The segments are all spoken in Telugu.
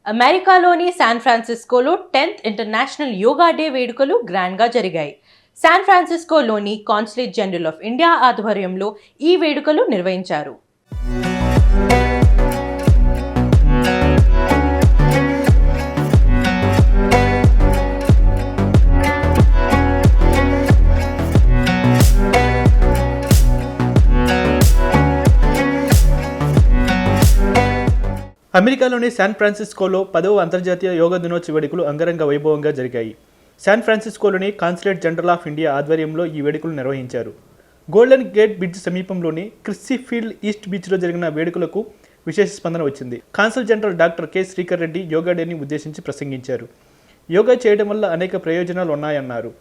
అమెరికాలోని శాన్ ఫ్రాన్సిస్కోలో 10th ఇంటర్నేషనల్ యోగా డే వేడుకలు గ్రాండ్గా జరిగాయి. శాన్ ఫ్రాన్సిస్కోలోని కాన్సులేట్ జనరల్ ఆఫ్ ఇండియా ఆధ్వర్యంలో ఈ వేడుకలు నిర్వహించారు. అమెరికాలోని శాన్ ఫ్రాన్సిస్కోలో 10వ అంతర్జాతీయ యోగా దినోత్సవ వేడుకలు అంగరంగ వైభవంగా జరిగాయి. శాన్ ఫ్రాన్సిస్కోలోని కాన్సులేట్ జనరల్ ఆఫ్ ఇండియా ఆధ్వర్యంలో ఈ వేడుకలు నిర్వహించారు. గోల్డెన్ గేట్ బ్రిడ్జ్ సమీపంలోని క్రిస్సీ ఫీల్డ్ ఈస్ట్ బీచ్లో జరిగిన వేడుకలకు విశేష స్పందన వచ్చింది. Consul general doctor K Srikar Reddy yoga డేని ఉద్దేశించి ప్రసంగించారు. యోగా చేయడం వల్ల అనేక ప్రయోజనాలు ఉన్నాయన్నారు.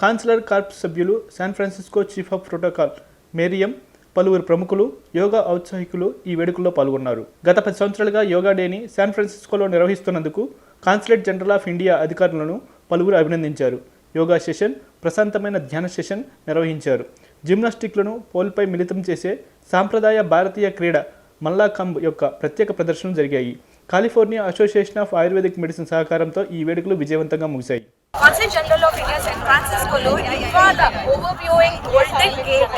కాన్సులర్ కార్ప్స్ సభ్యులు, San Francisco chief of protocol Mariam, పలువురు ప్రముఖులు, యోగా ఔత్సాహికులు ఈ వేడుకల్లో పాల్గొన్నారు. గత 10 సంవత్సరాలుగా యోగా డేని శాన్ ఫ్రాన్సిస్కోలో నిర్వహిస్తున్నందుకు కాన్సులేట్ జనరల్ ఆఫ్ ఇండియా అధికారులను పలువురు అభినందించారు. యోగా సెషన్, ప్రశాంతమైన ధ్యాన సెషన్ నిర్వహించారు. జిమ్నాస్టిక్లను పోల్పై మిళితం చేసే సాంప్రదాయ భారతీయ క్రీడ మల్లాఖంబ్ యొక్క ప్రత్యేక ప్రదర్శనలు జరిగాయి. California association of ayurvedic medicine సహకారంతో ఈ వేడుకలు విజయవంతంగా ముగిశాయి. Consulate general of India San ఫ్రాన్సిస్కోలో ఇవాళ overviewing golden gate,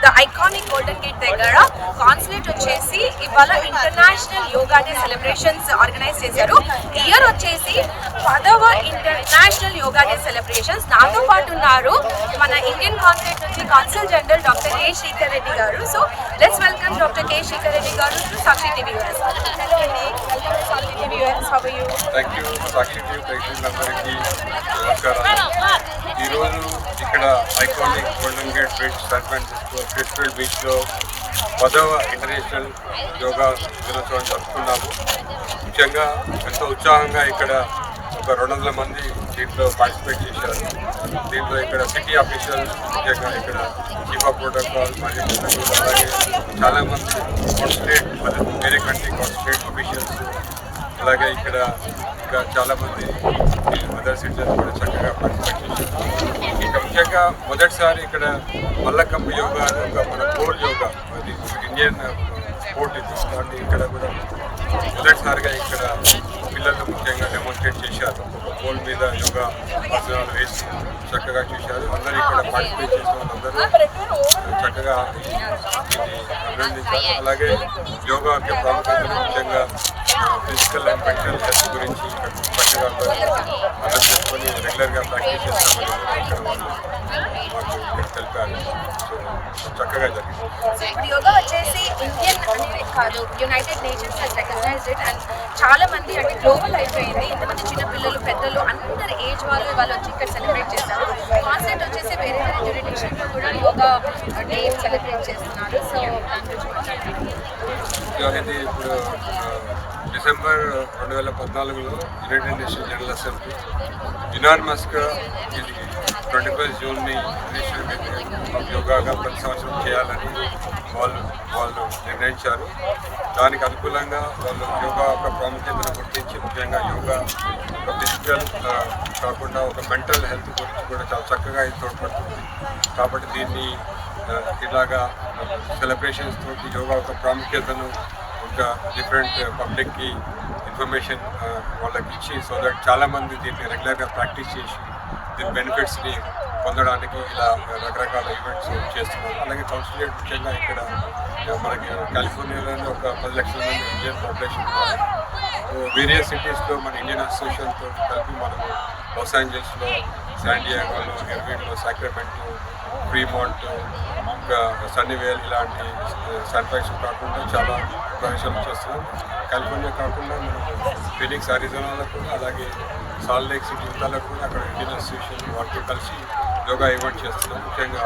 the iconic golden gate దగ్గర కాన్సులేట్ వచ్చేసి ఇవాళ international yoga day celebrations organise చేశారు. ఇయర్ వచ్చేసి 10వ ఇంటర్నేషనల్ యోగా డే సెలబ్రేషన్స్. నాతో పాటు ఉన్నారు మన ఇండియన్ కాన్సులేట్ నుంచి consul general doctor K Srikar Reddy garu. So let's welcome doctor K Srikar Reddy garu to Sakshi TV US. Hello అండి, welcome to Sakshi TV US. How are you? Thank you Sakshi TV ప్రేక్షకులందరికీ నమస్కారాలు. ఈరోజు ఇక్కడ iconic golden gate bridge San Francisco Crissy field బీచ్లో 10వ ఇంటర్నేషనల్ యోగా దినోత్సవం జరుపుకున్నాము. ముఖ్యంగా ఎంతో ఉత్సాహంగా ఇక్కడ ఒక 200 మంది దీంట్లో పార్టిసిపేట్ చేశారు. దీంట్లో ఇక్కడ సిటీ ఆఫీషియల్స్, ముఖ్యంగా ఇక్కడ చీఫ్ ఆఫ్ ప్రోటోకాల్ మరియు అలాగే చాలామంది కాన్సులేట్ వేరే కంట్రీ కాన్సులేట్ ఆఫీషియల్స్, అలాగే ఇక్కడ ఇంకా చాలామంది అదర్ సిటిజన్స్ కూడా చక్కగా పార్టిసిపేట్ చేశారు. ఇంకా ముఖ్యంగా మొదటిసారి ఇక్కడ మల్లఖంబ్ యోగా అని ఒక మన కోర్ యోగా, అది ఇండియన్ స్పోర్ట్ ఇది. కాబట్టి ఇక్కడ కూడా మొదటిసారిగా ఇక్కడ పిల్లలు ముఖ్యంగా డెమోన్స్ట్రేట్ చేశారు. ఒక పోల్ మీద యోగా ఆసనాలు వేసి చక్కగా చూశారు. అందరూ ఇక్కడ పార్టిసిపేట్ చేసిన వాళ్ళందరూ చక్కగా ఇది అభినందించారు. అలాగే యోగా యొక్క ప్రాముఖ్యతను ముఖ్యంగా ఫిజికల్ అండ్ మెంటల్ హెల్త్ గురించి ఇక్కడ చక్కగా అర్థం చేసుకొని రెగ్యులర్గా ప్రాక్టీస్ చేస్తామని ఇక్కడ వాళ్ళు మాకు తెలిపారు. సో చక్కగా జరిగింది. ఇప్పుడు యోగా వచ్చేసి ఇండియన్ అనేది కాదు, United Nations has recognised it. And చాలా మంది అంటే గ్లోబల్ అయిపోయింది. ఇంతమంది చిన్న పిల్లలు, పెద్దలు, అందరు ఏజ్ వాళ్ళు వచ్చి ఇక్కడ సెలబ్రేట్ చేస్తారు. కాన్సెప్ట్ వచ్చేసి వేరే వేరే జ్యూరిడిక్షన్లో కూడా యోగా డే సెలబ్రేట్ చేస్తున్నారు. సో దాని గురించి మాట్లాడుతున్నాను. ఇది ఇప్పుడు డిసెంబర్ 2014లో యునైటెడ్ నేషన్స్ జనరల్ అసెంబ్లీ యునానిమస్గా ఇది 25 జూన్ని నేషనల్ యోగాగా ప్రతి సంవత్సరం చేయాలని వాళ్ళు నిర్ణయించారు. దానికి అనుకూలంగా వాళ్ళు యోగా యొక్క ప్రాముఖ్యతను గుర్తించి ముఖ్యంగా యోగా ఒక ఫిజికల్ కాకుండా ఒక మెంటల్ హెల్త్ గురించి కూడా చాలా చక్కగా ఇది తోడ్పడుతుంది. కాబట్టి దీన్ని ఇలాగా సెలబ్రేషన్స్ తోటి యోగా ఒక ప్రాముఖ్యతను ఇంకా డిఫరెంట్ పబ్లిక్కి ఇన్ఫర్మేషన్ వాళ్ళకి ఇచ్చి, సో దట్ చాలామంది దీన్ని రెగ్యులర్గా ప్రాక్టీస్ చేసి దీని బెనిఫిట్స్ని పొందడానికి ఇలా రకరకాల ఈవెంట్స్ చేస్తున్నారు. అలాగే కాన్సులేట్ ముఖ్యంగా ఇక్కడ మనకి కాలిఫోర్నియాలోనే ఒక 10 లక్షల మంది ఇండియన్ పాపులేషన్ ఉన్నారు. వేరియస్ సిటీస్లో మన ఇండియన్ అసోసియేషన్తో కలిపి మనము లాస్ ఏంజల్స్లో, శాన్ డియాగోలో, ఇర్విన్లో, సాక్రమెంటో, ఫ్రీమాంట్, ఇంకా సన్నీవేల్ ఇలాంటి శాన్ ఫ్రాన్సిస్కో కాకుండా చాలా ప్రదేశాలు చేస్తున్నాం. కాలిఫోర్నియా కాకుండా మనం ఫీనిక్స్ అరిజోనాలో కూడా, అలాగే సాల్ట్ లేక్ సిటీ యూటాలో కూడా అక్కడ ఇండియన్ అసోసియేషన్ వాళ్ళతో కలిసి యోగా ఈవెంట్ చేస్తున్నాం. ముఖ్యంగా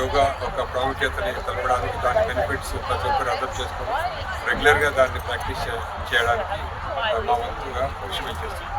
యోగా ఒక ప్రాముఖ్యతని తెలపడానికి, దాని బెనిఫిట్స్ ప్రతి ఒక్కరు అర్థం చేసుకొని రెగ్యులర్గా దాన్ని ప్రాక్టీస్ చేయడానికి మా వంతుగా కృషి చేస్తున్నాం.